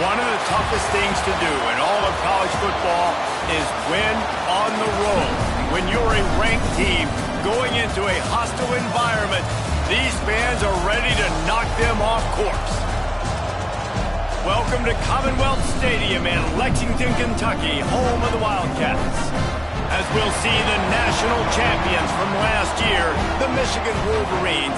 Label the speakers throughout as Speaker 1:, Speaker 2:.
Speaker 1: One of the toughest things to do in all of college football is win on the road. When you're a ranked team going into a hostile environment, these fans are ready to knock them off course. Welcome to Commonwealth Stadium in Lexington, Kentucky, home of the Wildcats. As we'll see the national champions from last year, the Michigan Wolverines,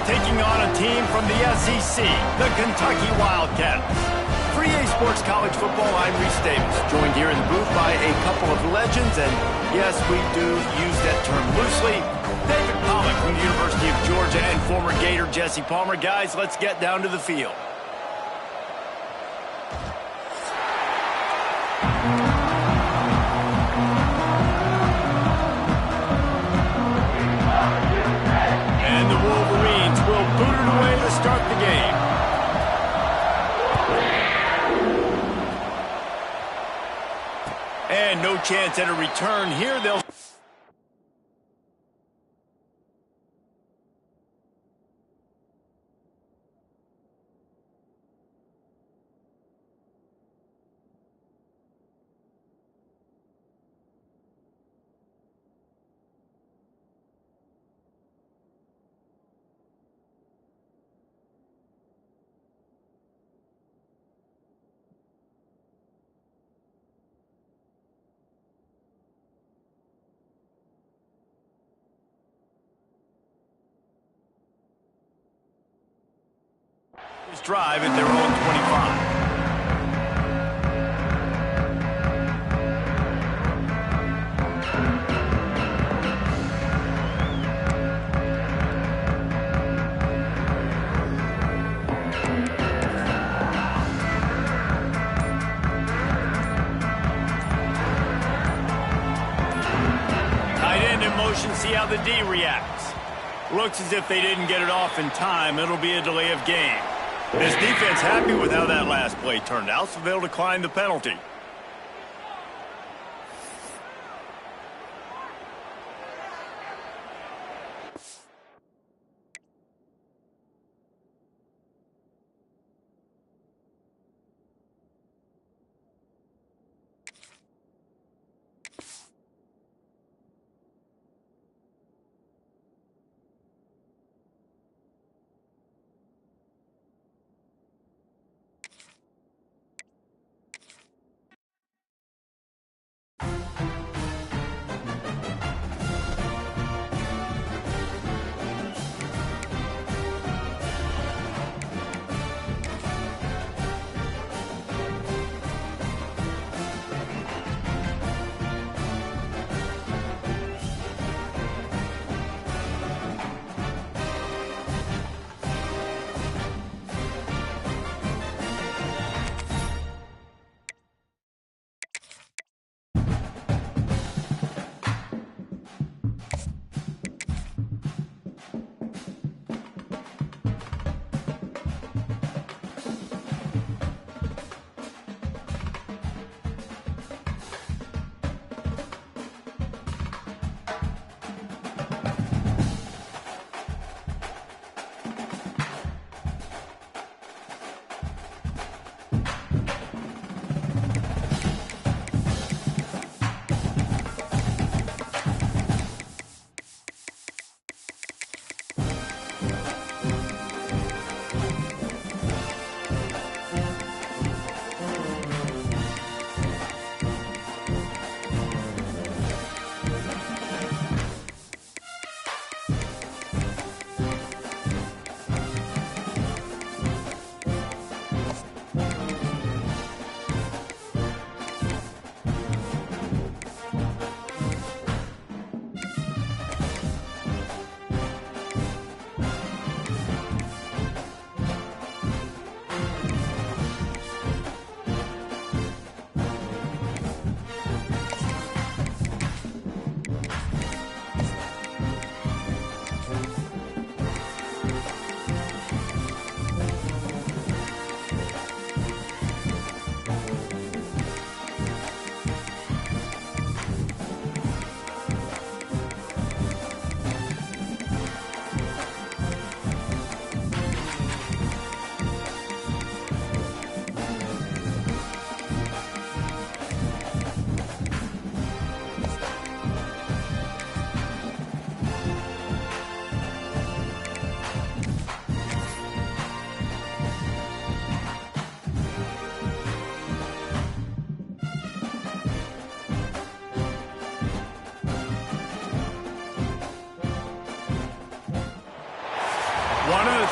Speaker 1: taking on a team from the SEC, the Kentucky Wildcats. For EA Sports College Football, I'm Reese Davis, joined here in the booth by a couple of legends, and yes, we do use that term loosely. David Pollack from the University of Georgia and former Gator Jesse Palmer. Guys, let's get down to the field. And the Wolverines will boot it away to start the game. And no chance at a return here. They'll... This drive at their own 25. Tight end in motion, see how the D reacts. Looks as if they didn't get it off in time. It'll be a delay of game. This defense happy with how that last play turned out, so they'll decline the penalty.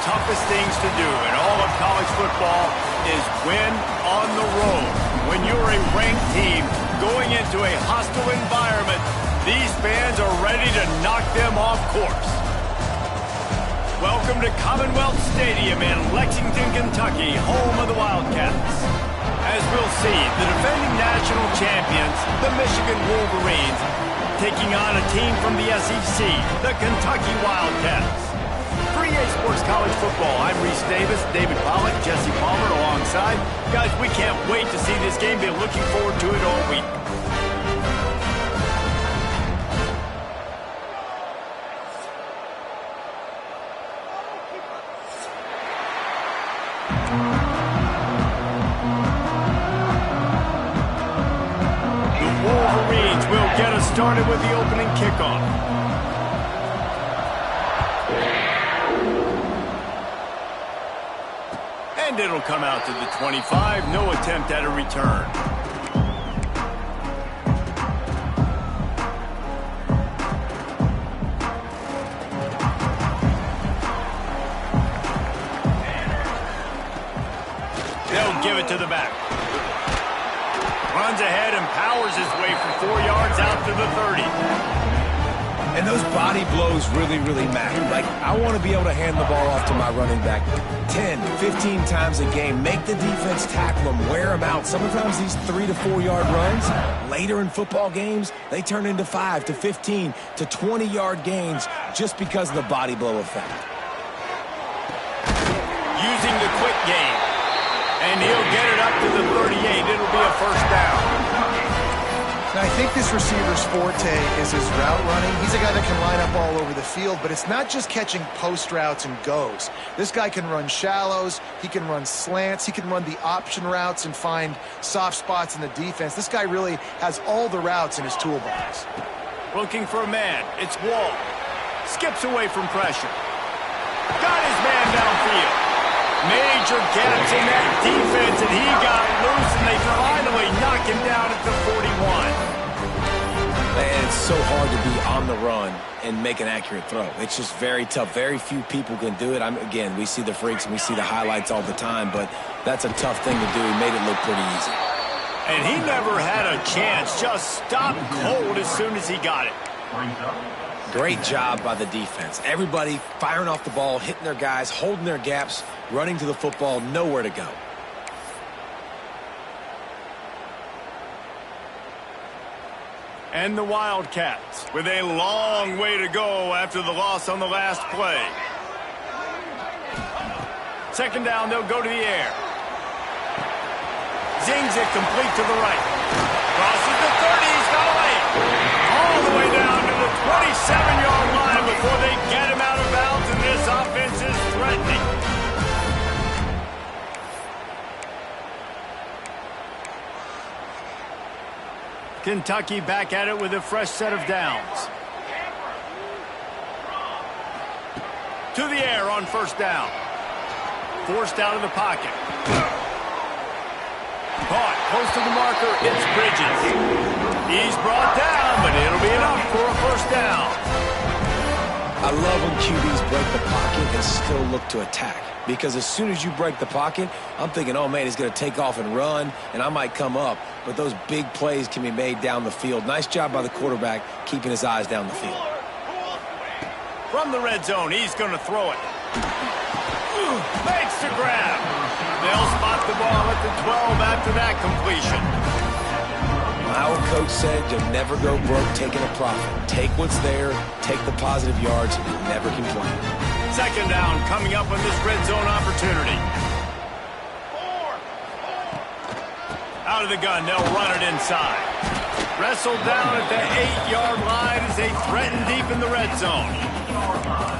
Speaker 1: toughest things to do in all of college football is win on the road. When you're a ranked team going into a hostile environment, these fans are ready to knock them off course. Welcome to Commonwealth Stadium in Lexington, Kentucky, home of the Wildcats. As we'll see, the defending national champions, the Michigan Wolverines, taking on a team from the SEC, the Kentucky Wildcats. For EA Sports College Football, I'm Reese Davis, David Pollack, Jesse Palmer alongside. Guys, we can't wait to see this game. Been looking forward to it all week. Get us started with the opening kickoff. And it'll come out to the 25. No attempt at a return. They'll give it to the back. Runs ahead and powers his way for 4 yards out to the 30.
Speaker 2: And those body blows really, really matter. Like, I want to be able to hand the ball off to my running back 10, 15 times a game. Make the defense tackle them, wear them out. Sometimes these 3 to 4 yard runs, later in football games, they turn into 5 to 15 to 20 yard gains just because of the body blow effect.
Speaker 1: Using the quick game. And he'll get it up to the 38. It'll be a first down.
Speaker 3: Now, I think this receiver's forte is his route running. He's a guy that can line up all over the field, but it's not just catching post routes and goes. This guy can run shallows. He can run slants. He can run the option routes and find soft spots in the defense. This guy really has all the routes in his toolbox.
Speaker 1: Looking for a man. It's Wall. Skips away from pressure. Got his man downfield. Major gaps in that defense, and he got loose, and they finally knock him down at the 41.
Speaker 2: And it's so hard to be on the run and make an accurate throw. It's just very tough. Very few people can do it. Again, we see the freaks and we see the highlights all the time, but that's a tough thing to do. He made it look pretty easy.
Speaker 1: And he never had a chance. Just stopped cold as soon as he got it.
Speaker 2: Great job by the defense. Everybody firing off the ball, hitting their guys, holding their gaps, running to the football, nowhere to go.
Speaker 1: And the Wildcats with a long way to go after the loss on the last play. Second down, they'll go to the air. Zings it complete to the right. Crosses the 30, he's got away. All the way down to the 27-yard line before they get him out of bounds, and this offense is threatening. Kentucky back at it with a fresh set of downs. To the air on first down. Forced out of the pocket. Caught close to the marker. It's Bridges. He's brought down, but it'll be enough for a first down.
Speaker 2: I love when QBs break the pocket and still look to attack. Because as soon as you break the pocket, I'm thinking, oh, man, he's going to take off and run, and I might come up. But those big plays can be made down the field. Nice job by the quarterback keeping his eyes down the field.
Speaker 1: From the red zone, he's going to throw it. Makes the grab. They'll spot the ball at the 12 after that completion.
Speaker 2: My old coach said you'll never go broke taking a profit. Take what's there, take the positive yards, and never complain.
Speaker 1: Second down coming up on this red zone opportunity. Out of the gun, they'll run it inside. Wrestled down at the 8-yard line as they threaten deep in the red zone.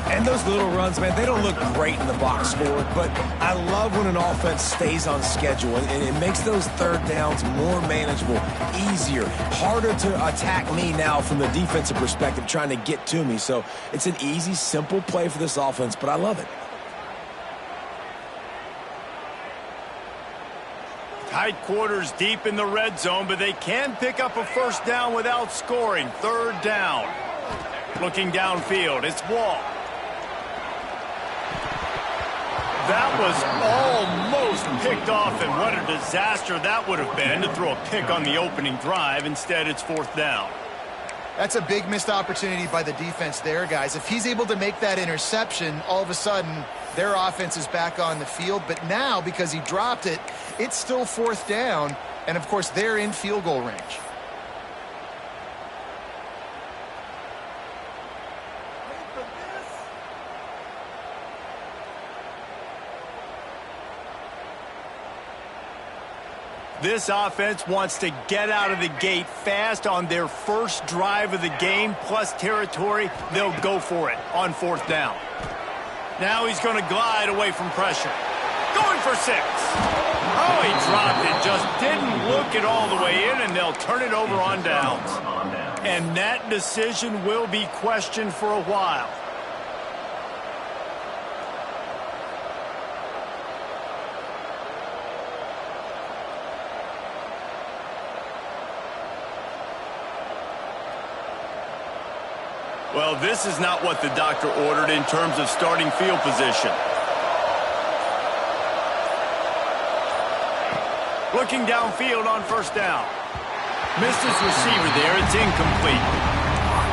Speaker 2: And those little runs, man, they don't look great in the box score, but I love when an offense stays on schedule, and it makes those third downs more manageable, easier, harder to attack me now from the defensive perspective, trying to get to me. So it's an easy, simple play for this offense, but I love it.
Speaker 1: Tight quarters deep in the red zone, but they can pick up a first down without scoring. Third down. Looking downfield, it's Wall. That was almost picked off, and what a disaster that would have been to throw a pick on the opening drive. Instead, it's 4th down.
Speaker 3: That's a big missed opportunity by the defense there, guys. If he's able to make that interception, all of a sudden, their offense is back on the field. But now, because he dropped it, it's still 4th down. And, of course, they're in field goal range.
Speaker 1: This offense wants to get out of the gate fast on their first drive of the game, plus territory. They'll go for it on 4th down. Now he's going to glide away from pressure. Going for 6. Oh, he dropped it. Just didn't look it all the way in, and they'll turn it over on downs. And that decision will be questioned for a while. Well, this is not what the doctor ordered in terms of starting field position. Looking downfield on 1st down. Missed his receiver there. It's incomplete.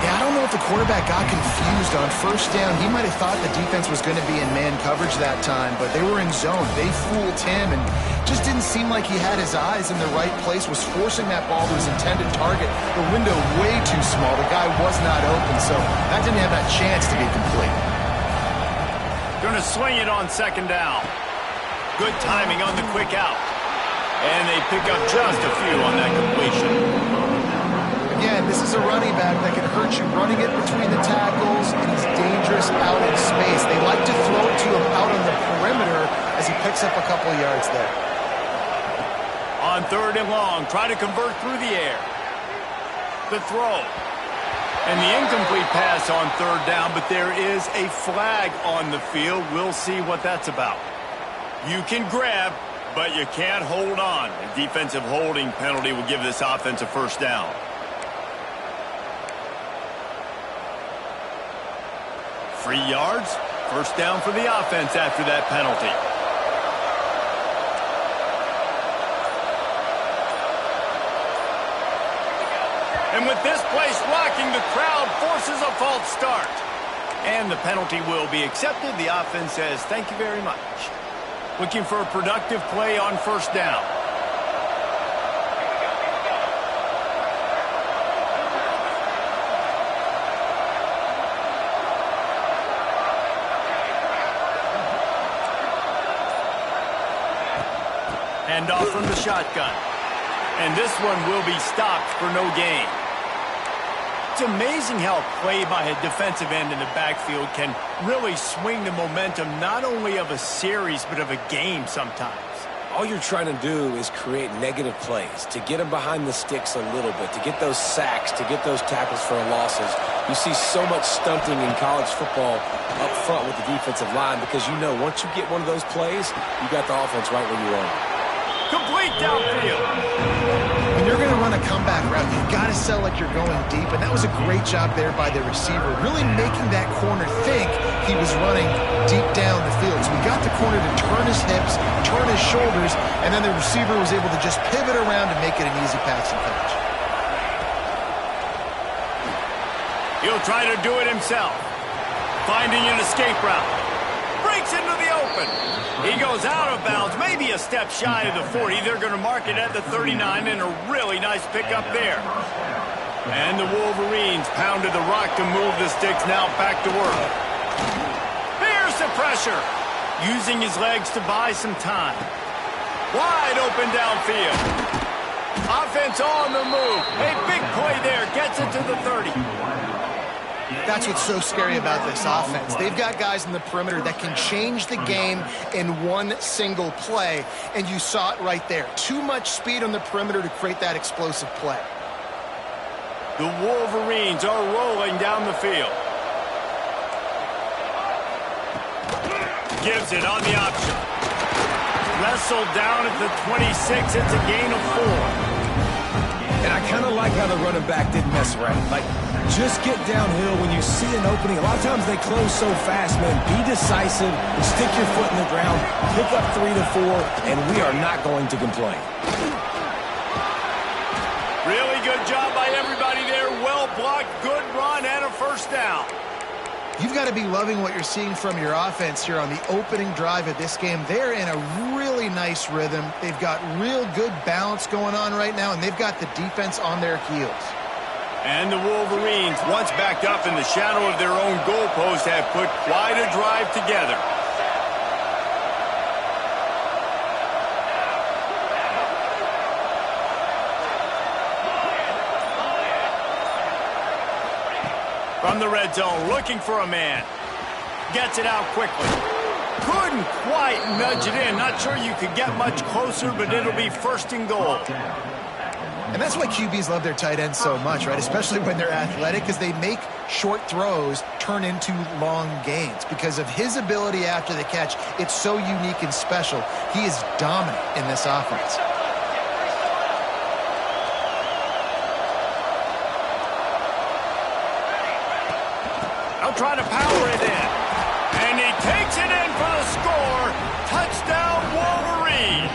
Speaker 3: Yeah, I don't know if the quarterback got confused on 1st down. He might have thought the defense was going to be in man coverage that time, but they were in zone. They fooled him and just didn't seem like he had his eyes in the right place, was forcing that ball to his intended target. The window way too small. The guy was not open, so that didn't have that chance to be complete.
Speaker 1: Going to swing it on 2nd down. Good timing on the quick out. And they pick up just a few on that completion.
Speaker 3: Again, this is a running back that can hurt you running it between the tackles, and he's dangerous out in space. They like to throw it to him out on the perimeter as he picks up a couple of yards there.
Speaker 1: On 3rd and long, try to convert through the air. The throw. And the incomplete pass on 3rd down, but there is a flag on the field. We'll see what that's about. You can grab, but you can't hold on. A defensive holding penalty will give this offense a 1st down. Free yards, 1st down for the offense after that penalty. And with this place rocking, the crowd forces a false start. And the penalty will be accepted. The offense says, thank you very much. Looking for a productive play on 1st down. And off from the shotgun. And this one will be stopped for no gain. It's amazing how a play by a defensive end in the backfield can really swing the momentum not only of a series but of a game sometimes.
Speaker 2: All you're trying to do is create negative plays, to get them behind the sticks a little bit, to get those sacks, to get those tackles for losses. You see so much stunting in college football up front with the defensive line because you know once you get one of those plays, you got the offense right where you want it.
Speaker 1: Complete downfield.
Speaker 3: When you're going to run a comeback route, you've got to sell like you're going deep, and that was a great job there by the receiver, really making that corner think he was running deep down the field. So we got the corner to turn his hips, turn his shoulders, and then the receiver was able to just pivot around and make it an easy pass and catch.
Speaker 1: He'll try to do it himself. Finding an escape route. Breaks into the open. He goes out of bounds, maybe a step shy of the 40. They're going to mark it at the 39, and a really nice pickup there. And the Wolverines pounded the rock to move the sticks, now back to work. Here's the pressure. Using his legs to buy some time. Wide open downfield. Offense on the move. A big play there. Gets it to the 30.
Speaker 3: That's what's so scary about this offense. They've got guys in the perimeter that can change the game in one single play, and you saw it right there. Too much speed on the perimeter to create that explosive play.
Speaker 1: The Wolverines are rolling down the field. Gives it on the option. Wrestled down at the 26. It's a gain of 4.
Speaker 2: And I kind of like how the running back didn't mess around. Like, just get downhill when you see an opening. A lot of times they close so fast, man. Be decisive, stick your foot in the ground, pick up 3 to 4, and we are not going to complain.
Speaker 1: Really good job by everybody there. Well blocked, good run, and a first down.
Speaker 3: You've got to be loving what you're seeing from your offense here on the opening drive of this game. They're in a really nice rhythm. They've got real good balance going on right now, and they've got the defense on their heels.
Speaker 1: And the Wolverines, once backed up in the shadow of their own goalpost, have put quite a drive together. From the red zone, looking for a man. Gets it out quickly. Couldn't quite nudge it in. Not sure you could get much closer, but it'll be first and goal.
Speaker 3: And that's why QBs love their tight ends so much, right? Especially when they're athletic, because they make short throws turn into long gains. Because of his ability after the catch, it's so unique and special. He is dominant in this offense.
Speaker 1: Trying to power it in. And he takes it in for the score. Touchdown, Wolverines.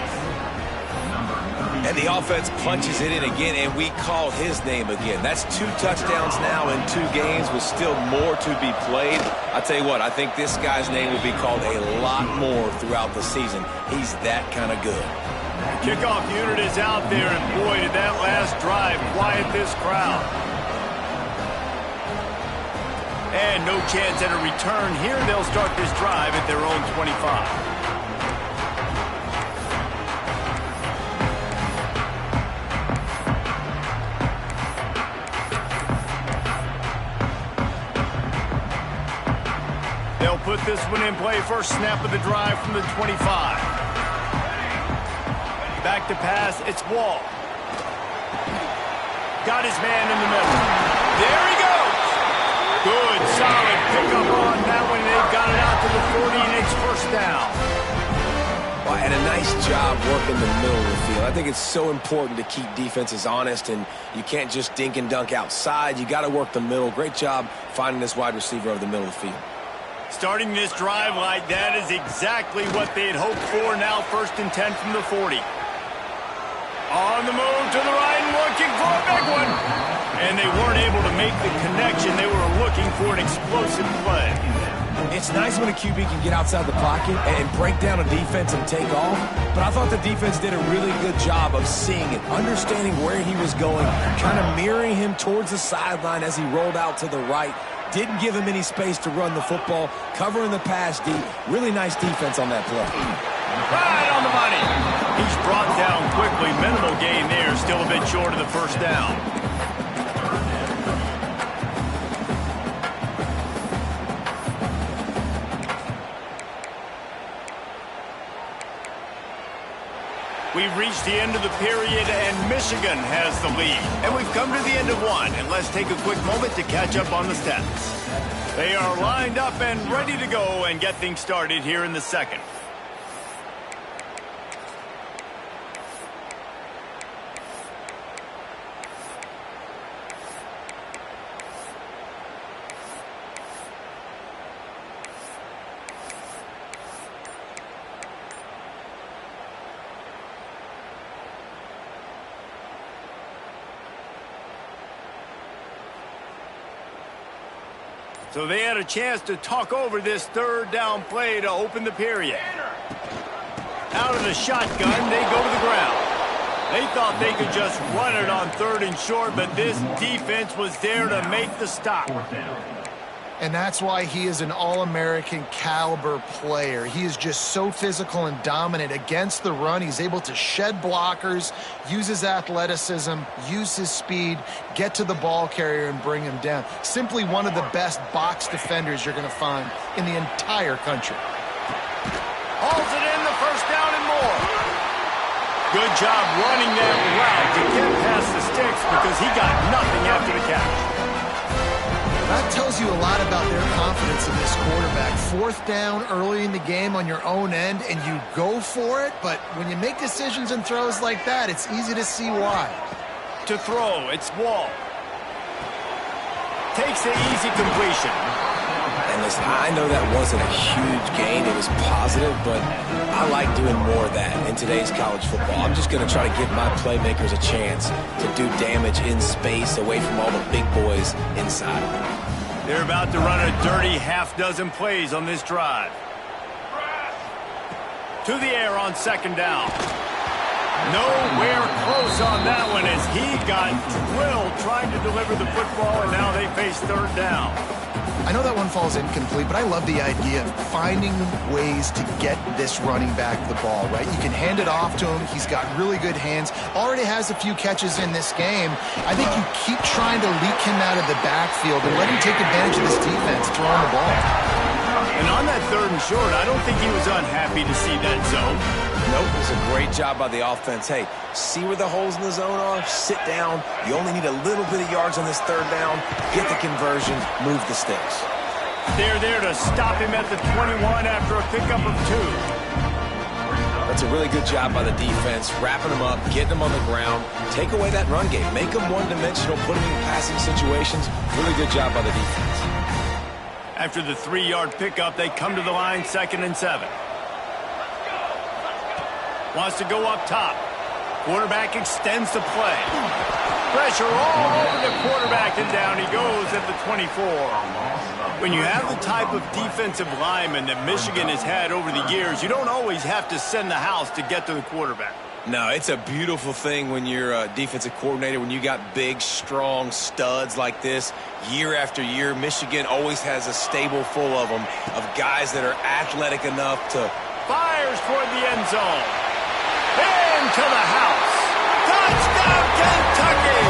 Speaker 2: And the offense punches it in again, and we call his name again. That's 2 touchdowns now in 2 games with still more to be played. I tell you what, I think this guy's name will be called a lot more throughout the season. He's that kind of good.
Speaker 1: The kickoff unit is out there, and boy, did that last drive quiet this crowd. And no chance at a return here. They'll start this drive at their own 25. They'll put this one in play. First snap of the drive from the 25. Back to pass. It's Wall. Got his man in the middle. There he goes. Good, solid pickup on that one. They've got it out to the 40, and it's first down.
Speaker 2: Well, and a nice job working the middle of the field. I think it's so important to keep defenses honest, and you can't just dink and dunk outside. You got to work the middle. Great job finding this wide receiver over the middle of the field.
Speaker 1: Starting this drive like that is exactly what they had hoped for. Now first and 10 from the 40. On the move to the right and looking for a big one. And they weren't able to make the connection. They were looking for an explosive play.
Speaker 2: It's nice when a QB can get outside the pocket and break down a defense and take off. But I thought the defense did a really good job of seeing it, understanding where he was going, kind of mirroring him towards the sideline as he rolled out to the right. Didn't give him any space to run the football, covering the pass deep. Really nice defense on that play.
Speaker 1: Right on the money. He's brought down quickly. Minimal gain there. Still a bit short of the first down. We've reached the end of the period, and Michigan has the lead. And we've come to the end of one, and let's take a quick moment to catch up on the stats. They are lined up and ready to go and get things started here in the second. So they had a chance to talk over this third down play to open the period. Out of the shotgun, they go to the ground. They thought they could just run it on third and short, but this defense was there to make the stop.
Speaker 3: And that's why he is an All-American caliber player. He is just so physical and dominant against the run. He's able to shed blockers, use his athleticism, use his speed, get to the ball carrier and bring him down. Simply one of the best box defenders you're going to find in the entire country.
Speaker 1: Hauls it in, the first down and more. Good job running that route to get past the sticks because he got nothing after the catch.
Speaker 3: That tells you a lot about their confidence in this quarterback. Fourth down early in the game on your own end, and you go for it, but when you make decisions and throws like that, it's easy to see why.
Speaker 1: to throw. It's Wall. Takes the easy completion.
Speaker 2: And listen, I know that wasn't a huge gain. It was positive, but I like doing more of that in today's college football. I'm just going to try to give my playmakers a chance to do damage in space away from all the big boys inside.
Speaker 1: They're about to run a dirty half-dozen plays on this drive. To the air on second down. Nowhere close on that one as he got drilled trying to deliver the football, and now they face third down.
Speaker 3: I know that one falls incomplete, but I love the idea of finding ways to get this running back the ball, right? You can hand it off to him. He's got really good hands. Already has a few catches in this game. I think you keep trying to leak him out of the backfield and let him take advantage of this defense throwing the ball.
Speaker 1: And on that third and short, I don't think he was unhappy to see that zone.
Speaker 2: Nope, it was a great job by the offense. Hey, see where the holes in the zone are? Sit down. You only need a little bit of yards on this third down. Get the conversion. Move the sticks.
Speaker 1: They're there to stop him at the 21 after a pickup of 2.
Speaker 2: That's a really good job by the defense, wrapping them up, getting them on the ground. Take away that run game. Make them one-dimensional, put them in passing situations. Really good job by the defense.
Speaker 1: After the 3-yard pickup, they come to the line, 2nd and 7. Wants to go up top. Quarterback extends the play. Pressure all over the quarterback, and down he goes at the 24. When you have the type of defensive lineman that Michigan has had over the years, you don't always have to send the house to get to the quarterback.
Speaker 2: No, it's a beautiful thing when you're a defensive coordinator, when you got big, strong studs like this. Year after year, Michigan always has a stable full of them, of guys that are athletic enough to...
Speaker 1: Fires toward the end zone. Into the house. Touchdown, Kentucky!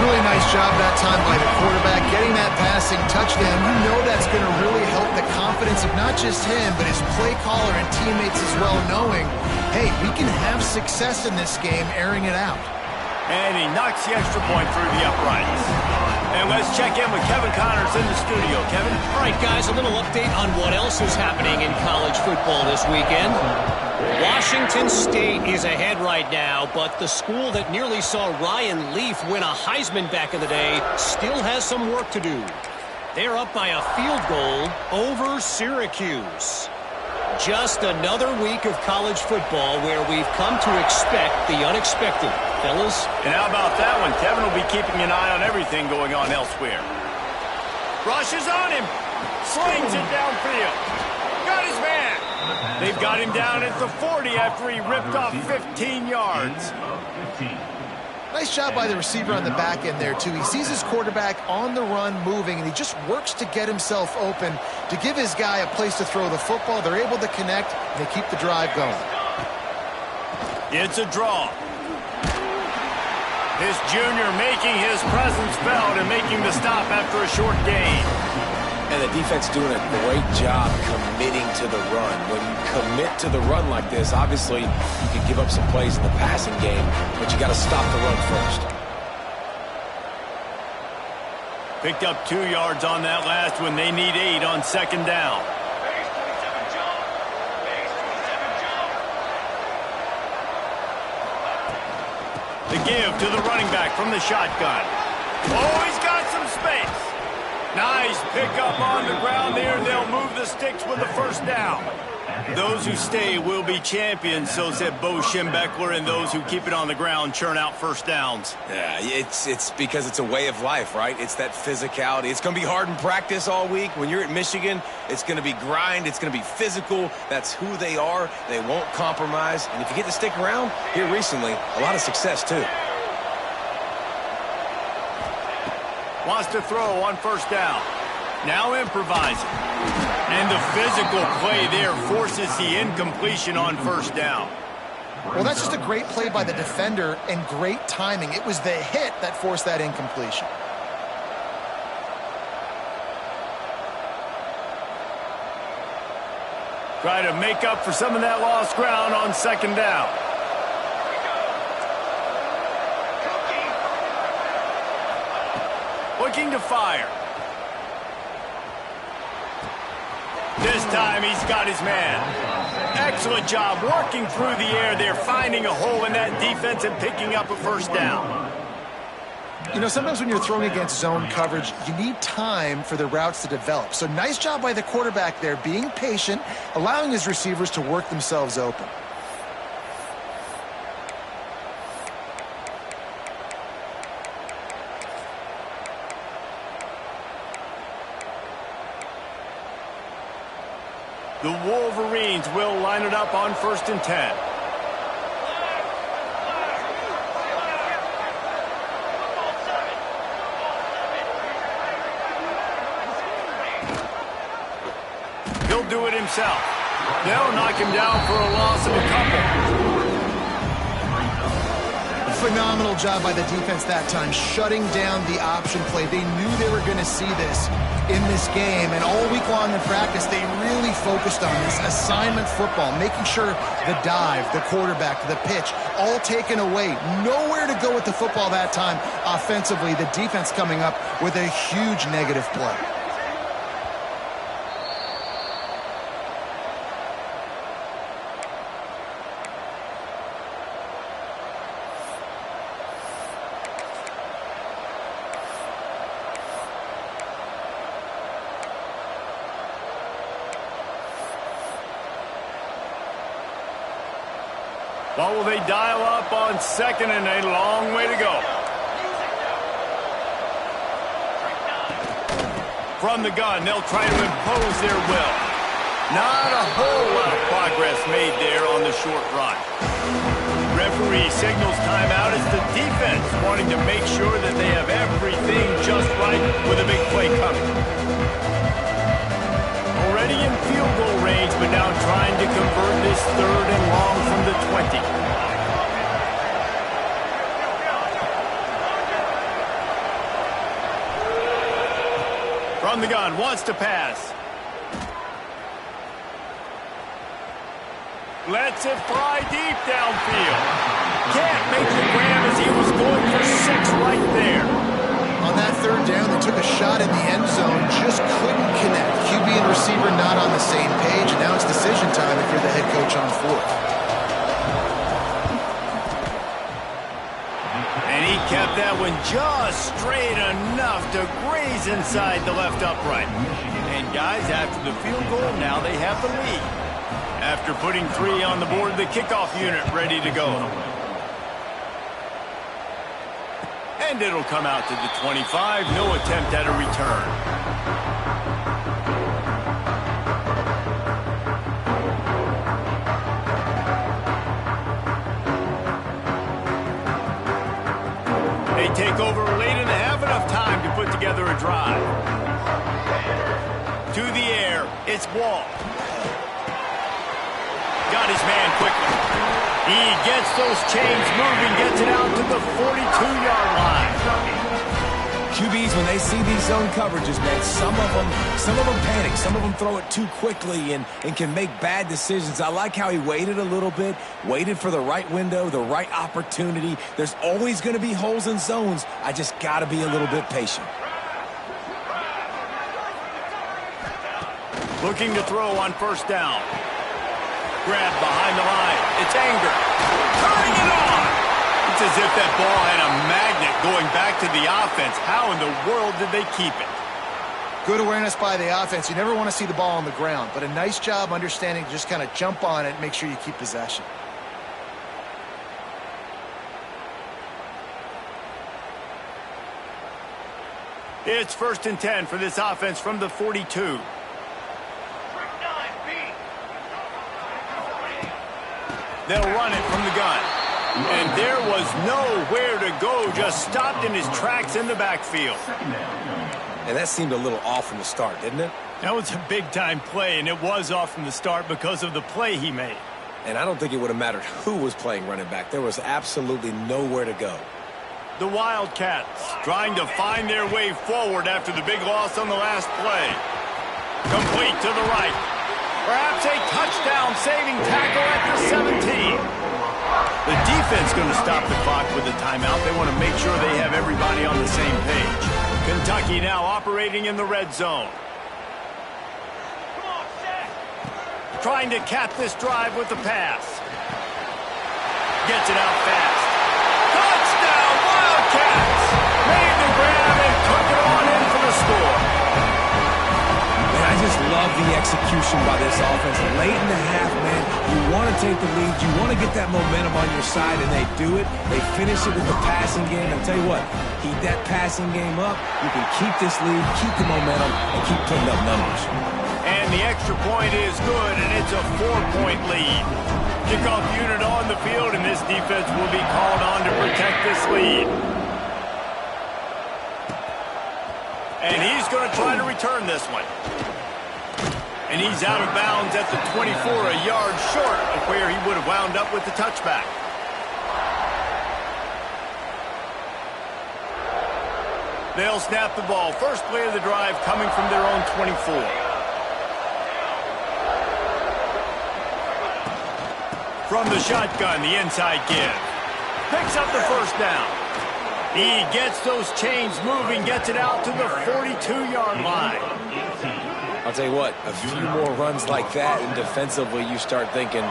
Speaker 3: Really nice job that time by the quarterback, getting that passing touchdown. You know that's going to really help the confidence of not just him, but his play caller and teammates as well, knowing, hey, we can have success in this game airing it out.
Speaker 1: And he knocks the extra point through the uprights. And let's check in with Kevin Connors in the studio. Kevin?
Speaker 4: All right, guys, a little update on what else is happening in college football this weekend. Washington State is ahead right now, but the school that nearly saw Ryan Leaf win a Heisman back in the day still has some work to do. They're up by a field goal over Syracuse. Just another week of college football where we've come to expect the unexpected. Fellas?
Speaker 1: And how about that one? Kevin will be keeping an eye on everything going on elsewhere. Rushes on him. Slings it downfield. Got his man. They've got him down at the 40 after he ripped off 15 yards.
Speaker 3: Nice job by the receiver on the back end there, too. He sees his quarterback on the run moving, and he just works to get himself open to give his guy a place to throw the football. They're able to connect, and they keep the drive going.
Speaker 1: It's a draw. This junior making his presence felt and making the stop after a short gain.
Speaker 2: And the defense doing a great job committing to the run. When you commit to the run like this, obviously you can give up some plays in the passing game, but you got to stop the run first.
Speaker 1: Picked up 2 yards on that last one. They need 8 on second down. The give to the running back from the shotgun. Oh, he's got some space. Nice pickup on the ground there. They'll move the sticks with the first down. Those who stay will be champions, so said Bo Schembechler, and those who keep it on the ground churn out first downs.
Speaker 2: Yeah, it's because it's a way of life, right? It's that physicality. It's going to be hard in practice all week. When you're at Michigan, it's going to be grind. It's going to be physical. That's who they are. They won't compromise. And if you get to stick around, here recently, a lot of success, too.
Speaker 1: Wants to throw on first down. Now improvising. And the physical play there forces the incompletion on first down.
Speaker 3: Well, that's just a great play by the defender and great timing. It was the hit that forced that incompletion.
Speaker 1: Try to make up for some of that lost ground on second down. Looking to fire. This time he's got his man. Excellent job working through the air there, finding a hole in that defense and picking up a first down.
Speaker 3: You know, sometimes when you're throwing against zone coverage, you need time for the routes to develop. So nice job by the quarterback there, being patient, allowing his receivers to work themselves open.
Speaker 1: The Wolverines will line it up on 1st and 10. He'll do it himself. They'll knock him down for a loss of a couple.
Speaker 3: Phenomenal job by the defense that time, shutting down the option play. They knew they were going to see this in this game, and all week long in practice, they really focused on this assignment football, making sure the dive, the quarterback, the pitch, all taken away. Nowhere to go with the football that time offensively. The defense coming up with a huge negative play.
Speaker 1: What will they dial up on 2nd and a long way to go? From the gun, they'll try to impose their will. Not a whole lot of progress made there on the short run. Referee signals timeout as the defense wanting to make sure that they have everything just right with a big play coming. Already in field goal range, but now trying to convert this 3rd and long from the 20. From the gun, wants to pass. Lets it fly deep downfield. Can't make the grab as he was going for 6 right there.
Speaker 3: On that 3rd down, they took a shot in the end zone, just couldn't connect. QB and receiver not on the same page, and now it's decision time if you're the head coach on 4th.
Speaker 1: And he kept that one just straight enough to graze inside the left upright. And guys, after the field goal, now they have the lead. After putting 3 on the board, the kickoff unit ready to go. And it'll come out to the 25. No attempt at a return. They take over late in the half, enough time to put together a drive. To the air, it's Wall. Got his man quickly. He gets those chains moving, gets it out to the 42-yard line.
Speaker 2: QBs, when they see these zone coverages, man, some of them panic. Some of them throw it too quickly and can make bad decisions. I like how he waited a little bit, waited for the right window, the right opportunity. There's always going to be holes in zones. I just got to be a little bit patient.
Speaker 1: Looking to throw on 1st down. Grab behind the line. It's Anger. Turning it on. It's as if that ball had a magnet going back to the offense. How in the world did they keep it?
Speaker 3: Good awareness by the offense. You never want to see the ball on the ground, but a nice job understanding to just kind of jump on it and make sure you keep possession.
Speaker 1: It's 1st and 10 for this offense from the 42. They'll run it from the gun. And there was nowhere to go, just stopped in his tracks in the backfield.
Speaker 2: And that seemed a little off from the start, didn't it?
Speaker 1: That was a big-time play, and it was off from the start because of the play he made.
Speaker 2: And I don't think it would have mattered who was playing running back. There was absolutely nowhere to go.
Speaker 1: The Wildcats trying to find their way forward after the big loss on the last play. Complete to the right. Perhaps a touchdown-saving tackle at the 17. The defense going to stop the clock with a timeout. They want to make sure they have everybody on the same page. Kentucky now operating in the red zone. trying to cap this drive with the pass. Gets it out fast. Touchdown, Wildcats! Made the grab and took it on in for the score.
Speaker 2: Man, I just love the execution by this offense. Late in the half, man, you want to take the lead. You want to get that momentum on your side, and they do it. They finish it with the passing game. I'll tell you what, keep that passing game up. You can keep this lead, keep the momentum, and keep putting up numbers.
Speaker 1: And the extra point is good, and it's a 4-point lead. Kickoff unit on the field, and this defense will be called on to protect this lead. And he's going to try to return this one. And he's out of bounds at the 24, a yard short of where he would have wound up with the touchback. They'll snap the ball. First play of the drive coming from their own 24. From the shotgun, the inside give. Picks up the first down. He gets those chains moving, gets it out to the 42-yard line.
Speaker 2: I'll tell you what, a few more runs like that, and defensively you start thinking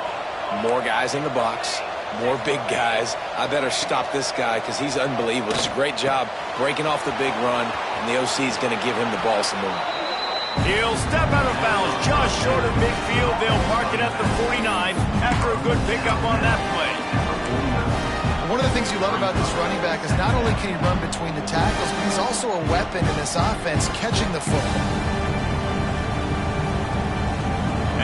Speaker 2: more guys in the box, more big guys. I better stop this guy because he's unbelievable. It's a great job breaking off the big run, and the OC is going to give him the ball some more.
Speaker 1: He'll step out of bounds just short of midfield. They'll mark it at the 49 after a good pickup on that play.
Speaker 3: One of the things you love about this running back is not only can he run between the tackles, but he's also a weapon in this offense catching the football.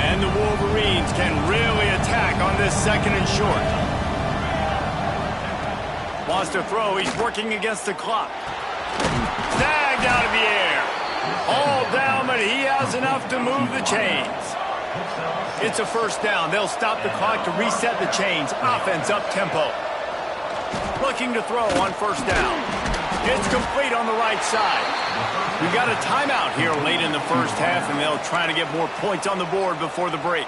Speaker 1: And the Wolverines can really attack on this second and short. Wants to throw. He's working against the clock. Snagged out of the air. Hauled down, but he has enough to move the chains. It's a first down. They'll stop the clock to reset the chains. Offense up tempo. Looking to throw on first down. It's complete on the right side. We've got a timeout here late in the first half, and they'll try to get more points on the board before the break.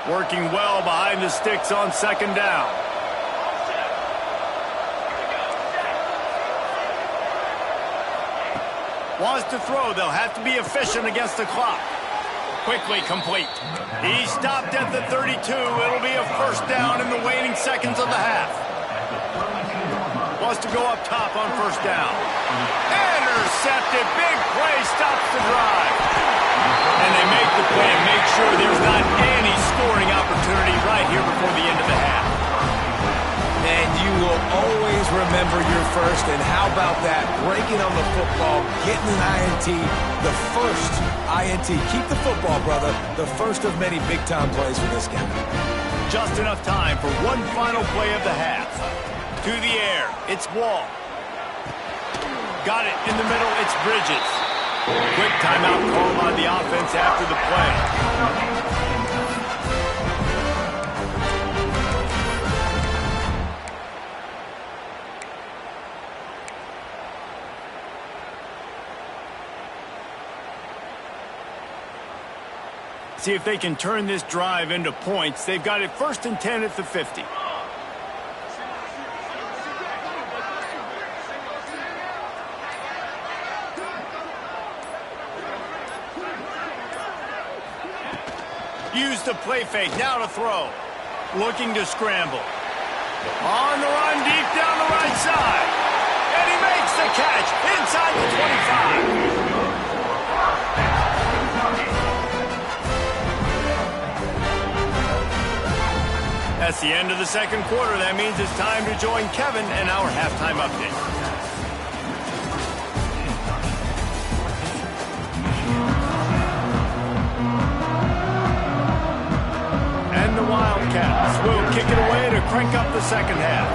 Speaker 1: Working well behind the sticks on second down. Wants to throw. They'll have to be efficient against the clock. Quickly complete. He stopped at the 32. It'll be a first down in the waning seconds of the half. Wants to go up top on first down. Intercepted. Big play stops the drive. And they make the play and make sure there's not any scoring opportunity right here before the end of the half.
Speaker 2: And you will always remember your first, and how about that? Breaking on the football, getting an INT, the first INT. Keep the football, brother. The first of many big-time plays for this guy.
Speaker 1: Just enough time for one final play of the half. To the air, it's Wall. Got it in the middle, it's Bridges. Quick timeout call by the offense after the play. See if they can turn this drive into points. They've got it 1st and 10 at the 50. Use the play fake, now to throw. Looking to scramble. On the run, deep down the right side. And he makes the catch inside the 25. That's the end of the second quarter. That means it's time to join Kevin and our halftime update. And the Wildcats will kick it away to crank up the second half.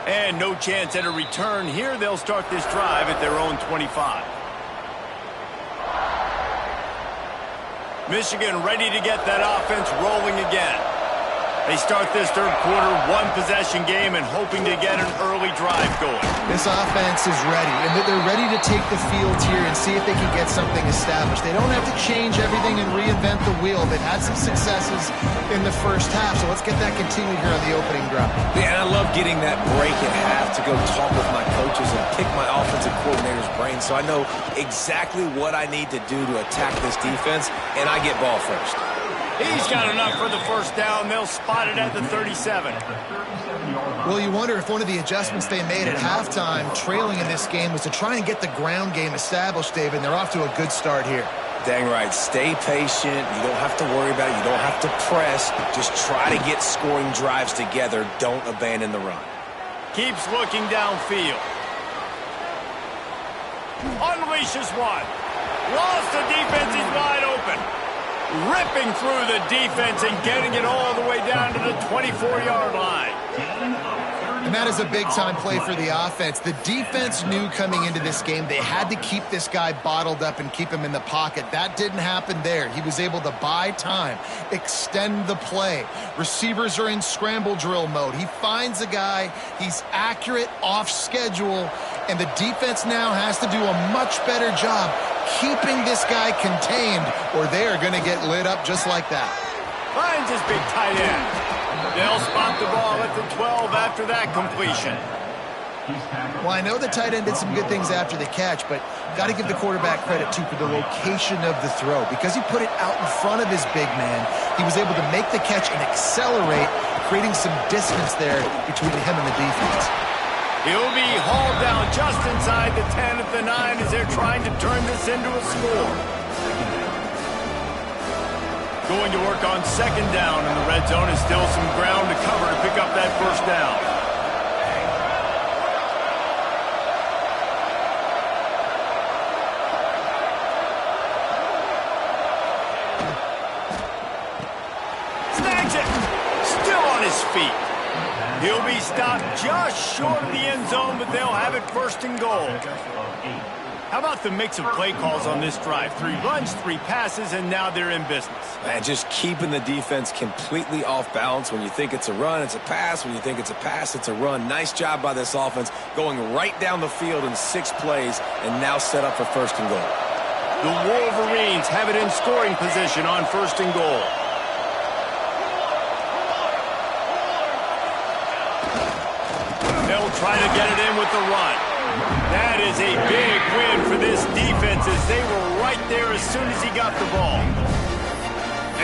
Speaker 1: And no chance at a return here. They'll start this drive at their own 25. Michigan ready to get that offense rolling again. They start this third quarter one-possession game and hoping to get an early drive going.
Speaker 3: This offense is ready, and they're ready to take the field here and see if they can get something established. They don't have to change everything and reinvent the wheel. They've had some successes in the first half, so let's get that continued here on the opening drive.
Speaker 2: Yeah, and I love getting that break at half to go talk with my coaches and pick my offensive coordinator's brain so I know exactly what I need to do to attack this defense, and I get ball first.
Speaker 1: He's got enough for the first down. They'll spot it at the 37.
Speaker 3: Well, you wonder if one of the adjustments they made at halftime, trailing in this game, was to try and get the ground game established, David, and they're off to a good start here.
Speaker 2: Dang right. Stay patient. You don't have to worry about it. You don't have to press. Just try to get scoring drives together. Don't abandon the run.
Speaker 1: Keeps looking downfield. Unleashes one. Lost the defense. He's wide open. Ripping through the defense and getting it all the way down to the 24-yard line.
Speaker 3: And that is a big-time play for the offense. The defense knew coming into this game they had to keep this guy bottled up and keep him in the pocket. That didn't happen there. He was able to buy time, extend the play. Receivers are in scramble drill mode. He finds a guy. He's accurate, off schedule, and the defense now has to do a much better job keeping this guy contained, or they are going to get lit up just like that.
Speaker 1: Finds his big tight end. They'll spot the ball at the 12 after that completion.
Speaker 3: Well, I know the tight end did some good things after the catch, but got to give the quarterback credit, too, for the location of the throw. Because he put it out in front of his big man, he was able to make the catch and accelerate, creating some distance there between him and the defense.
Speaker 1: He'll be hauled down just inside the 10 at the 9 as they're trying to turn this into a score. Going to work on second down in the red zone is still some ground to cover to pick up that first down. Snags it. Still on his feet. He'll be stopped just short of the end zone, but they'll have it first and goal. How about the mix of play calls on this drive? 3 runs, 3 passes, and now they're in business.
Speaker 2: Man, just keeping the defense completely off balance. When you think it's a run, it's a pass. When you think it's a pass, it's a run. Nice job by this offense, going right down the field in 6 plays, and now set up for first and goal.
Speaker 1: The Wolverines have it in scoring position on first and goal. They'll try to get it in with the run. That is a big win for this defense as they were right there as soon as he got the ball.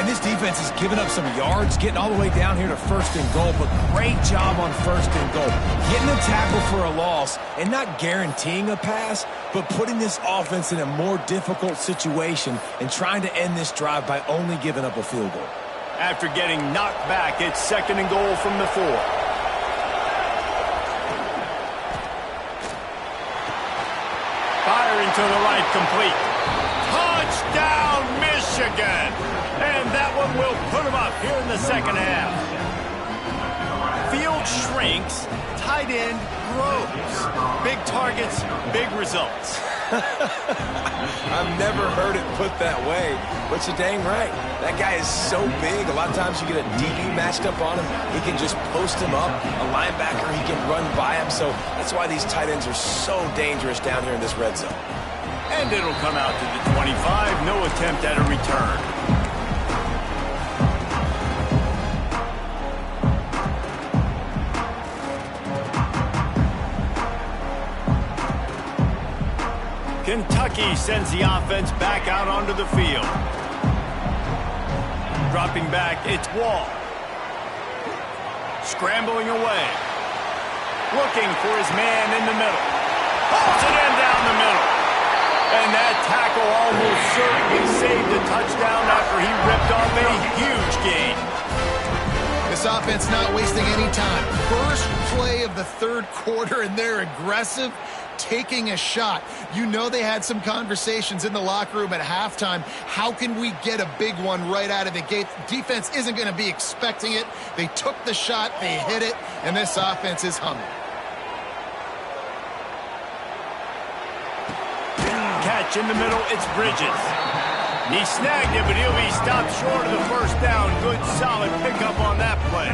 Speaker 2: And this defense has given up some yards, getting all the way down here to first and goal, but great job on first and goal. Getting a tackle for a loss and not guaranteeing a pass, but putting this offense in a more difficult situation and trying to end this drive by only giving up a field goal.
Speaker 1: After getting knocked back, it's second and goal from the 4. Firing to the right, complete. Touchdown, Michigan! And that one will put them up here in the second half. Field shrinks, tight end grows. Big targets, big results.
Speaker 2: I've never heard it put that way, but you're dang right. That guy is so big. A lot of times you get a DB matched up on him. He can just post him up. A linebacker, he can run by him. So that's why these tight ends are so dangerous down here in this red zone.
Speaker 1: And it'll come out to the 25. No attempt at a return. Kentucky sends the offense back out onto the field. Dropping back, it's Wall. Scrambling away. Looking for his man in the middle. Pulls it in down the middle. And that tackle almost certainly saved a touchdown after he ripped off a huge gain.
Speaker 3: This offense not wasting any time. First play of the third quarter, and they're aggressive, taking a shot. You know they had some conversations in the locker room at halftime. How can we get a big one right out of the gate? Defense isn't going to be expecting it. They took the shot, they hit it, and this offense is humming.
Speaker 1: Catch in the middle, it's Bridges. He snagged it, but he'll be stopped short of the first down. Good, solid pickup on that play.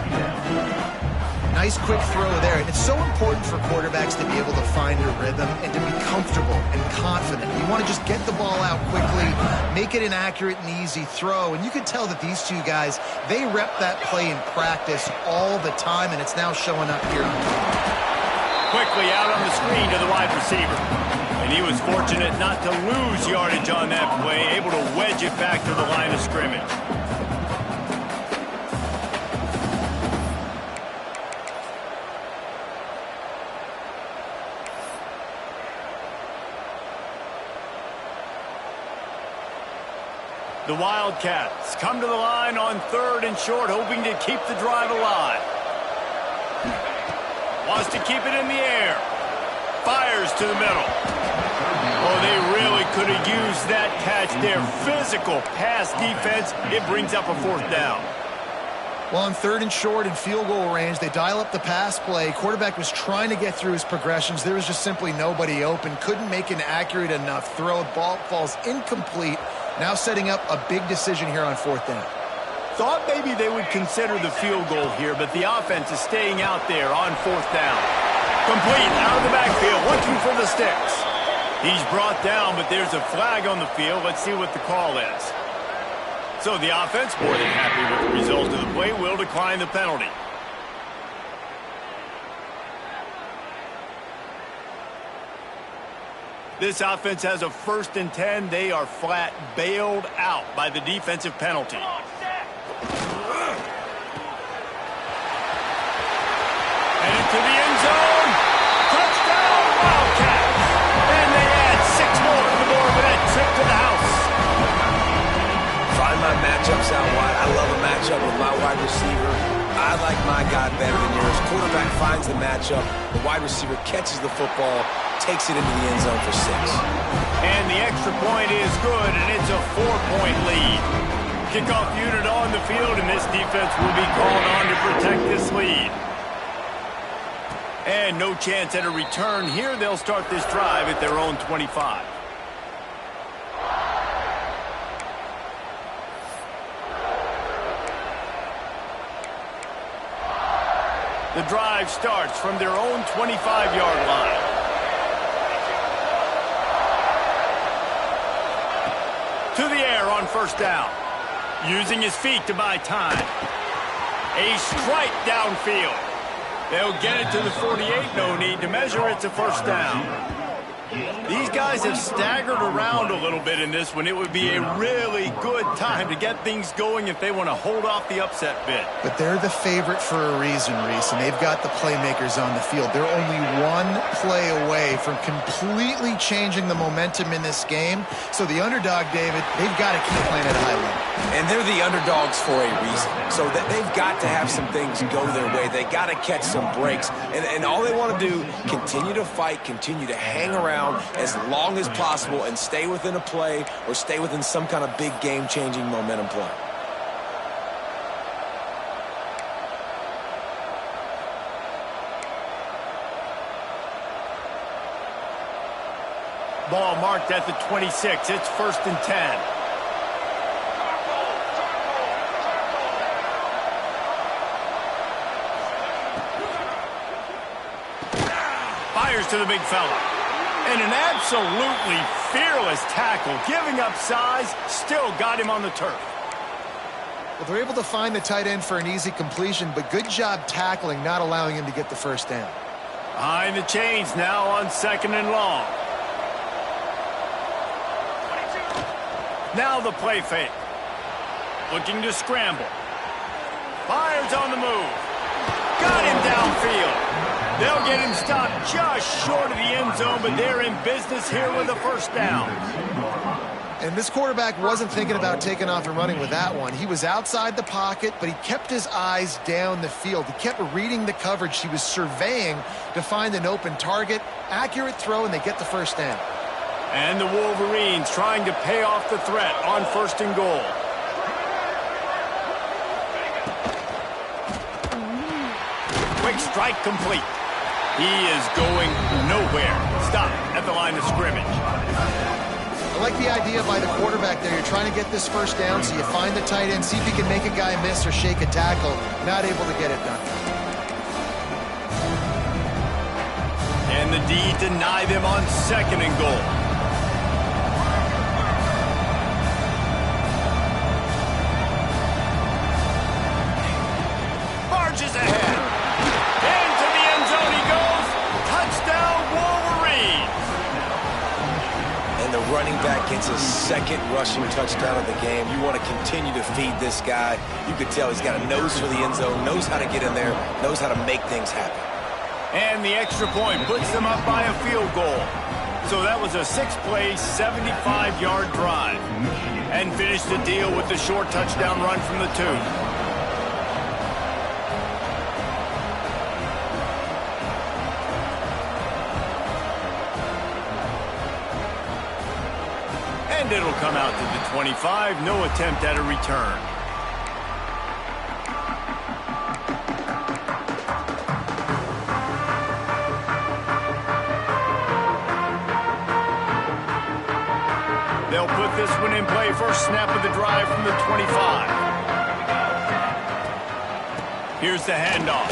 Speaker 3: Nice quick throw there. And it's so important for quarterbacks to be able to find a rhythm and to be comfortable and confident. You want to just get the ball out quickly, make it an accurate and easy throw. And you can tell that these two guys, they rep that play in practice all the time, and it's now showing up here.
Speaker 1: Quickly out on the screen to the wide receiver. And he was fortunate not to lose yardage on that play, able to wedge it back to the line of scrimmage. The Wildcats come to the line on 3rd and short, hoping to keep the drive alive. Wants to keep it in the air. Fires to the middle. Oh, they really could have used that catch there. Physical pass defense. It brings up a 4th down.
Speaker 3: Well, on 3rd and short and field goal range, they dial up the pass play. Quarterback was trying to get through his progressions. There was just simply nobody open. Couldn't make an accurate enough throw. Ball falls incomplete. Now setting up a big decision here on 4th down.
Speaker 1: Thought maybe they would consider the field goal here, but the offense is staying out there on 4th down. Complete out of the backfield, looking for the sticks. He's brought down, but there's a flag on the field. Let's see what the call is. So the offense, more than happy with the result of the play, will decline the penalty. This offense has a 1st and 10. They are flat bailed out by the defensive penalty. Headed to the end zone. Touchdown, Wildcats. And they add 6 more to the board with that trip to the house.
Speaker 2: Find my matchups out wide. I love a matchup with my wide receiver. I like my guy better than yours. Quarterback finds the matchup. The wide receiver catches the football, takes it into the end zone for 6.
Speaker 1: And the extra point is good, and it's a 4-point lead. Kickoff unit on the field, and this defense will be called on to protect this lead. And no chance at a return here. They'll start this drive at their own 25. The drive starts from their own 25-yard line. To the air on 1st down. Using his feet to buy time. A strike downfield. They'll get it to the 48. No need to measure. It's a 1st down. These guys have staggered around a little bit in this one. It would be a really good time to get things going if they want to hold off the upset bid.
Speaker 3: But they're the favorite for a reason, Reese, and they've got the playmakers on the field. They're only one play away from completely changing the momentum in this game. So the underdog, David, they've got to keep playing at a high level.
Speaker 2: And they're the underdogs for a reason. So that they've got to have some things go their way. They got to catch some breaks. And all they want to do, continue to fight, continue to hang around as long as possible and stay within a play or stay within some kind of big game-changing momentum play.
Speaker 1: Ball marked at the 26. It's 1st and 10. Fires to the big fella. And an absolutely fearless tackle. Giving up size, still got him on the turf.
Speaker 3: Well, they're able to find the tight end for an easy completion, but good job tackling, not allowing him to get the 1st down.
Speaker 1: Behind the chains now on 2nd and long. Now the play fake. Looking to scramble. Fires on the move. Got him downfield. They'll get him stopped just short of the end zone, but they're in business here with a 1st down.
Speaker 3: And this quarterback wasn't thinking about taking off and running with that one. He was outside the pocket, but he kept his eyes down the field. He kept reading the coverage. He was surveying to find an open target. Accurate throw, and they get the 1st down.
Speaker 1: And the Wolverines trying to pay off the threat on 1st and goal. Quick strike complete. He is going nowhere. Stop at the line of scrimmage.
Speaker 3: like the idea by the quarterback there. You're trying to get this first down, so you find the tight end, see if you can make a guy miss or shake a tackle. Not able to get it done.
Speaker 1: And the D deny them on 2nd and goal. Marches ahead. Into the end zone he goes. Touchdown, Wolverine.
Speaker 2: And the running back gets his 2nd rushing touchdown of the game. You want to continue to feed this guy. You could tell he's got a nose for the end zone, knows how to get in there, knows how to make things happen.
Speaker 1: And the extra point puts them up by a field goal. So that was a 6-play, 75-yard drive. And finished the deal with the short touchdown run from the 2. And it'll come out to the 25. No attempt at a return. They'll put this one in play. First snap of the drive from the 25. Here's the handoff.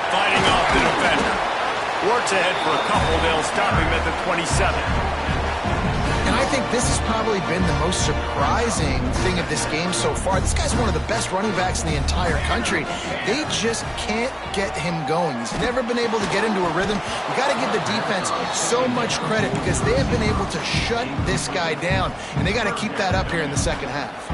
Speaker 1: Fighting off the defender. Works ahead for a couple. They'll stop him at the 27.
Speaker 3: And I think this has probably been the most surprising thing of this game so far. This guy's one of the best running backs in the entire country. They just can't get him going. He's never been able to get into a rhythm. You got to give the defense so much credit because they have been able to shut this guy down, and they got to keep that up here in the second half.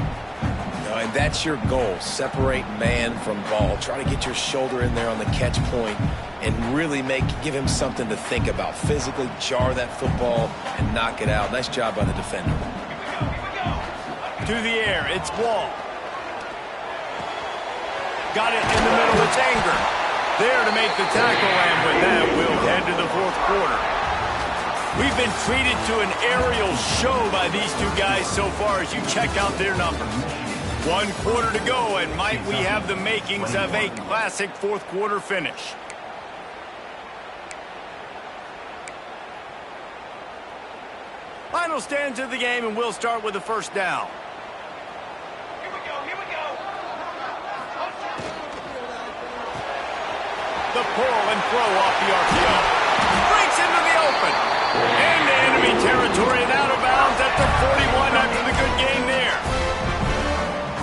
Speaker 2: And that's your goal. Separate man from ball. Try to get your shoulder in there on the catch point and really give him something to think about. Physically jar that football and knock it out. Nice job by the defender.
Speaker 1: To the air, it's Wall. Got it in the middle, it's Anger. There to make the tackle, and with that, we'll head to the 4th quarter. We've been treated to an aerial show by these two guys so far as you check out their numbers. 1 quarter to go, and might we have the makings of a classic 4th quarter finish. Final stands of the game, and we'll start with the first down.
Speaker 5: Here we go.
Speaker 1: The pull and throw off the RPO. Breaks into the open. Into enemy territory and out of bounds at the 41 after the good game there.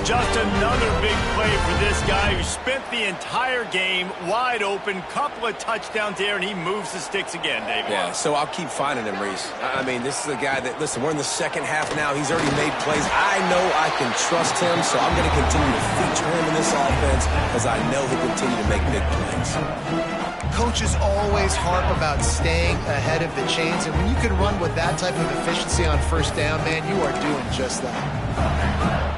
Speaker 1: Just another big play for this guy who spent the entire game wide open. Couple of touchdowns there, and he moves the sticks again, David.
Speaker 2: Yeah, so I'll keep finding him, Reese. I mean, this is a guy that, listen, we're in the second half now. He's already made plays. I know I can trust him, so I'm going to continue to feature him in this offense because I know he'll continue to make big plays.
Speaker 3: Coaches always harp about staying ahead of the chains, and when you can run with that type of efficiency on first down, man, you are doing just that.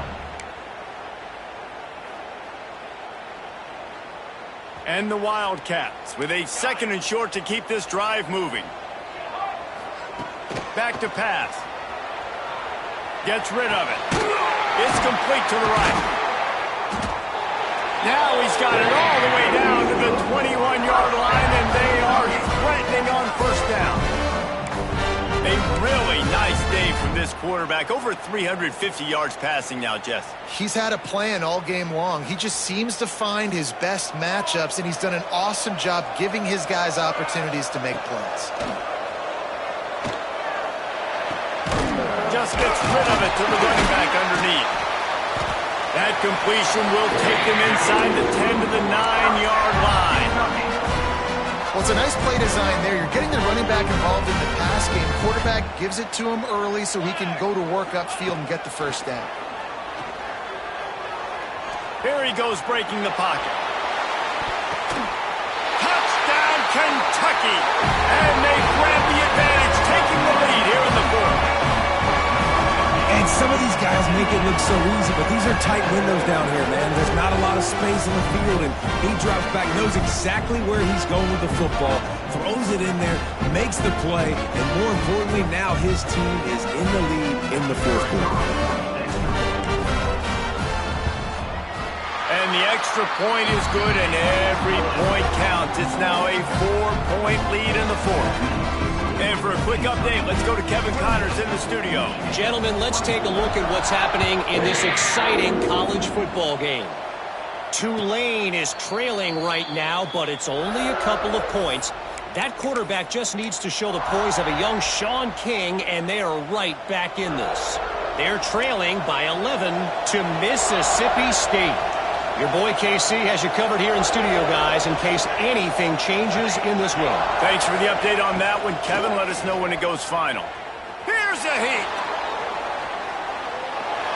Speaker 1: And the Wildcats with a 2nd and short to keep this drive moving. Back to pass. Gets rid of it. It's complete to the right. Now he's got it all the way down to the 21-yard line, and they are threatening on first down. A really nice day from this quarterback. Over 350 yards passing now, Jess.
Speaker 3: He's had a plan all game long. He just seems to find his best matchups, and he's done an awesome job giving his guys opportunities to make plays.
Speaker 1: Just gets rid of it to the running back underneath. That completion will take them inside the 10 to the 9-yard line.
Speaker 3: Well, it's a nice play design there. You're getting the running back involved in the pass game. Quarterback gives it to him early so he can go to work upfield and get the first down.
Speaker 1: Here he goes breaking the pocket. Touchdown, Kentucky! And they grab the advantage, taking the lead here in the 4th.
Speaker 2: And some of these guys make it look so easy, but these are tight windows down here, man. There's not a lot of space in the field, and he drops back, knows exactly where he's going with the football, throws it in there, makes the play, and more importantly, now his team is in the lead in the 4th quarter.
Speaker 1: And the extra point is good, and every point counts. It's now a 4-point lead in the 4th. And for a quick update, let's go to Kevin Connors in the studio.
Speaker 4: Gentlemen, let's take a look at what's happening in this exciting college football game. Tulane is trailing right now, but it's only a couple of points. That quarterback just needs to show the poise of a young Sean King, and they are right back in this. They're trailing by 11 to Mississippi State. Your boy KC has you covered here in studio, guys, in case anything changes in this one.
Speaker 1: Thanks for the update on that one, Kevin. Let us know when it goes final. Here's a heat.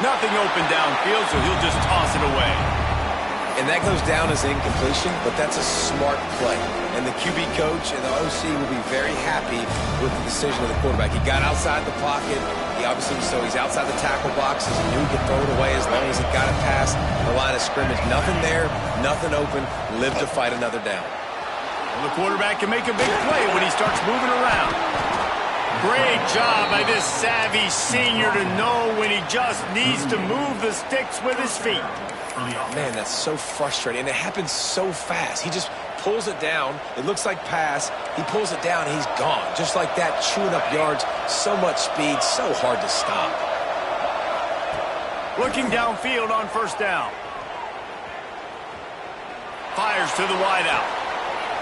Speaker 1: Nothing open downfield, so he'll just toss it away.
Speaker 2: And that goes down as incompletion, but that's a smart play. And the QB coach and the OC will be very happy with the decision of the quarterback. He got outside the pocket. He obviously, so he's outside the tackle boxes. He knew he could throw it away as long as he got it past the line of scrimmage. Nothing there, nothing open. Live to fight another down.
Speaker 1: Well, the quarterback can make a big play when he starts moving around. Great job by this savvy senior to know when he just needs to move the sticks with his feet.
Speaker 2: Man, that's so frustrating. And it happens so fast. He just pulls it down. It looks like pass. He pulls it down, and he's gone. Just like that, chewing up yards. So much speed, so hard to stop.
Speaker 1: Looking downfield on first down. Fires to the wideout.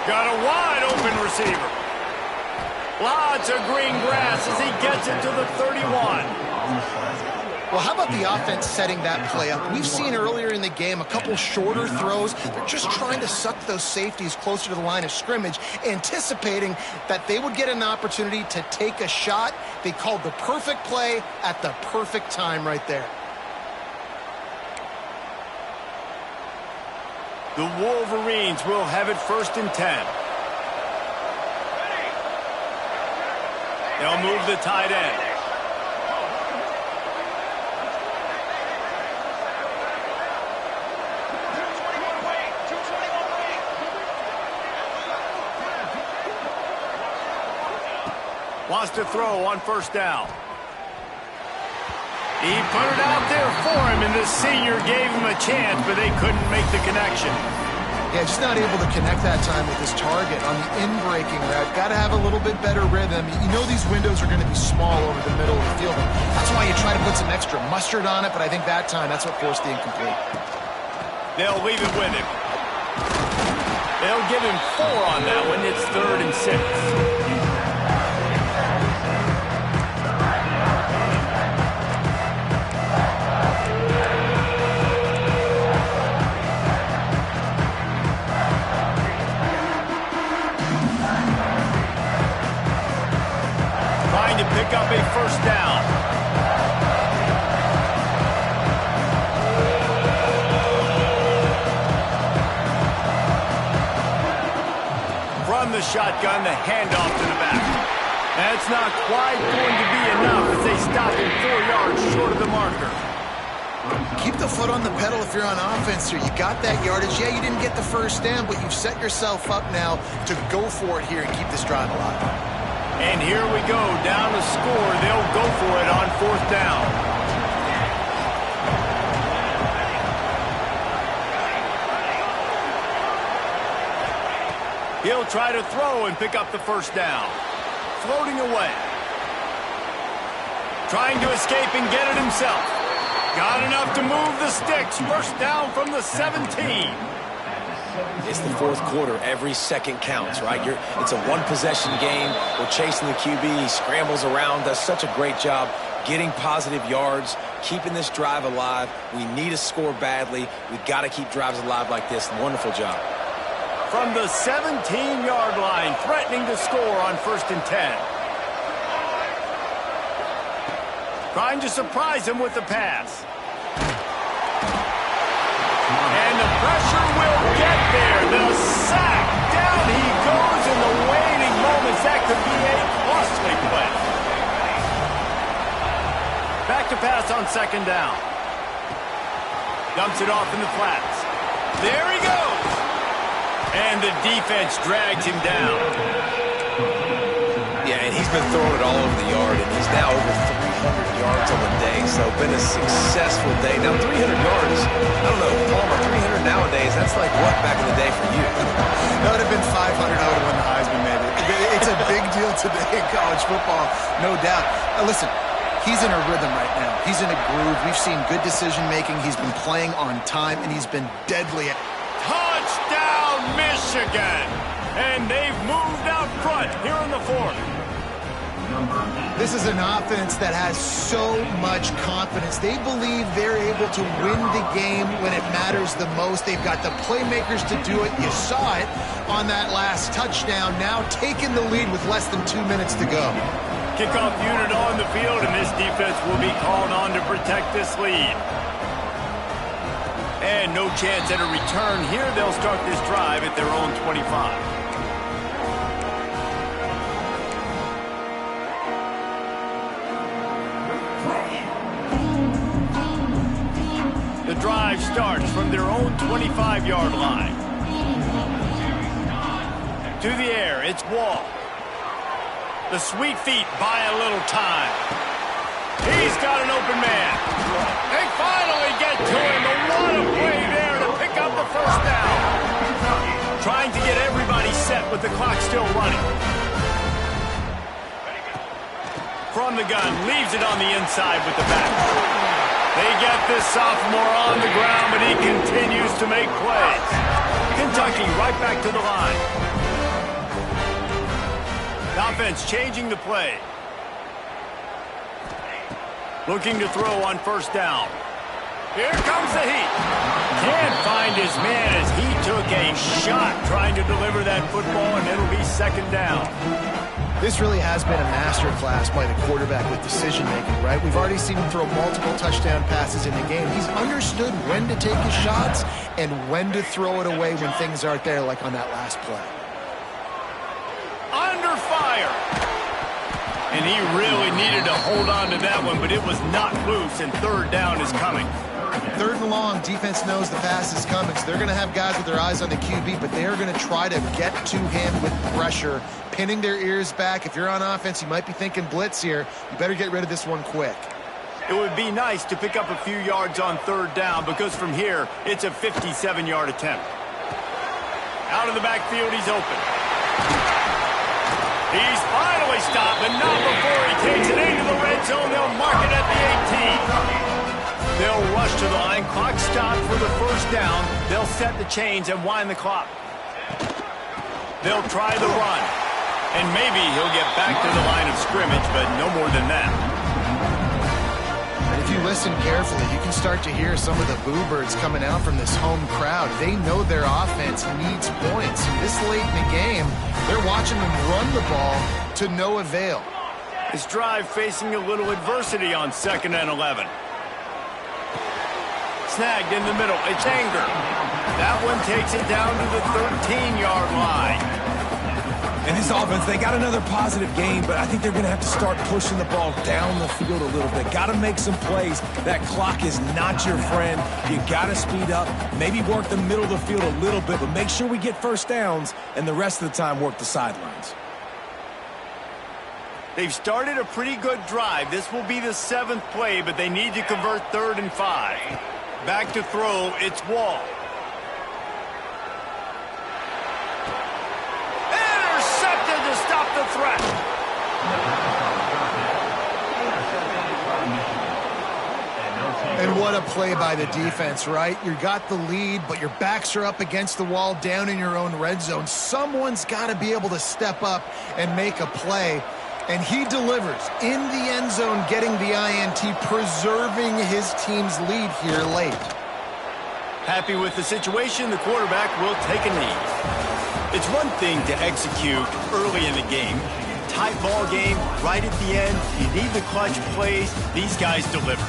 Speaker 1: Got a wide open receiver. Lots of green grass as he gets it to the 31.
Speaker 3: Well, how about the offense setting that play up? We've seen earlier in the game a couple shorter throws. They're just trying to suck those safeties closer to the line of scrimmage, anticipating that they would get an opportunity to take a shot. They called the perfect play at the perfect time right there.
Speaker 1: The Wolverines will have it 1st and 10. They'll move the tight end. Wants to throw on first down. He put it out there for him, and the senior gave him a chance, but they couldn't make the connection.
Speaker 3: Yeah, just not able to connect that time with his target on the in-breaking route. Got to have a little bit better rhythm. You know these windows are going to be small over the middle of the field. And that's why you try to put some extra mustard on it, but I think that time that's what forced the incomplete.
Speaker 1: They'll leave it with him. They'll give him 4 on that one. It's 3rd and 6. Pick up a first down. From the shotgun, the handoff to the back. That's not quite going to be enough as they stop him 4 yards short of the marker.
Speaker 3: Keep the foot on the pedal if you're on offense here. You got that yardage. Yeah, you didn't get the first down, but you've set yourself up now to go for it here and keep this drive alive.
Speaker 1: And here we go, down to score. They'll go for it on 4th down. He'll try to throw and pick up the first down. Floating away. Trying to escape and get it himself. Got enough to move the sticks. First down from the 17.
Speaker 2: It's the 4th quarter. Every second counts, right? It's a one-possession game. We're chasing the QB. He scrambles around, does such a great job getting positive yards, keeping this drive alive. We need to score badly. We've got to keep drives alive like this. Wonderful job.
Speaker 1: From the 17-yard line, threatening to score on 1st and 10. Trying to surprise him with the pass. And the pressure will get there. The sack. Down he goes in the waning moments. That could be a costly play. Back to pass on 2nd down. Dumps it off in the flats. There he goes. And the defense drags him down.
Speaker 2: Yeah, and he's been throwing it all over the yard, and he's now over 300 yards on the day, so been a successful day. Now, 300 yards, I don't know, Palmer, 300 nowadays, that's like what back in the day for you?
Speaker 3: That would have been 500. I would have won the Heisman, maybe. It's a big deal today in college football, no doubt. Listen, he's in a rhythm right now. He's in a groove. We've seen good decision-making. He's been playing on time, and he's been deadly.
Speaker 1: Touchdown, Michigan! And they've moved out front here in the fourth.
Speaker 3: This is an offense that has so much confidence. They believe they're able to win the game when it matters the most. They've got the playmakers to do it. You saw it on that last touchdown. Now taking the lead with less than 2 minutes to go.
Speaker 1: Kickoff unit on the field, and this defense will be called on to protect this lead. And no chance at a return here. They'll start this drive at their own 25. The drive starts from their own 25-yard line. To the air, it's Wall. The sweet feet buy a little time. He's got an open man. They finally get to him, but what a play there to pick up the first down. Trying to get everybody set with the clock still running. From the gun, leaves it on the inside with the back. They get this sophomore on the ground, but he continues to make plays. Kentucky right back to the line. The offense changing the play. Looking to throw on first down. Here comes the heat. Can't find his man as he took a shot trying to deliver that football, and it'll be second down.
Speaker 3: This really has been a masterclass by the quarterback with decision-making, right? We've already seen him throw multiple touchdown passes in the game. He's understood when to take his shots and when to throw it away when things aren't there, like on that last play.
Speaker 1: Under fire. And he really needed to hold on to that one, but it was not loose, and third down is coming.
Speaker 3: Third and long, defense knows the pass is coming, so they're going to have guys with their eyes on the QB, but they are going to try to get to him with pressure, pinning their ears back. If you're on offense, you might be thinking blitz here. You better get rid of this one quick.
Speaker 1: It would be nice to pick up a few yards on third down, because from here, it's a 57-yard attempt. Out of the backfield, he's open. He's finally stopped, but not before he takes it into the red zone. They'll mark it at the 18. They'll rush to the line. Clock stopped for the first down. They'll set the chains and wind the clock. They'll try the run. And maybe he'll get back to the line of scrimmage, but no more than that.
Speaker 3: And if you listen carefully, you can start to hear some of the boo birds coming out from this home crowd. They know their offense needs points. And this late in the game, they're watching them run the ball to no avail.
Speaker 1: This drive facing a little adversity on 2nd and 11. Snagged in the middle. It's Anger. That one takes it down to the 13-yard line.
Speaker 2: And this offense, they got another positive game, but I think they're going to have to start pushing the ball down the field a little bit. Got to make some plays. That clock is not your friend. You got to speed up, maybe work the middle of the field a little bit, but make sure we get first downs, and the rest of the time work the sidelines.
Speaker 1: They've started a pretty good drive. This will be the 7th play, but they need to convert 3rd and 5. Back to throw, it's Wall. Intercepted to stop the threat.
Speaker 3: And what a play by the defense, right? You got the lead, but your backs are up against the wall down in your own red zone. Someone's got to be able to step up and make a play. And he delivers in the end zone, getting the INT, preserving his team's lead here late.
Speaker 1: Happy with the situation, the quarterback will take a knee. It's one thing to execute early in the game. Tight ball game, right at the end. You need the clutch plays. These guys deliver.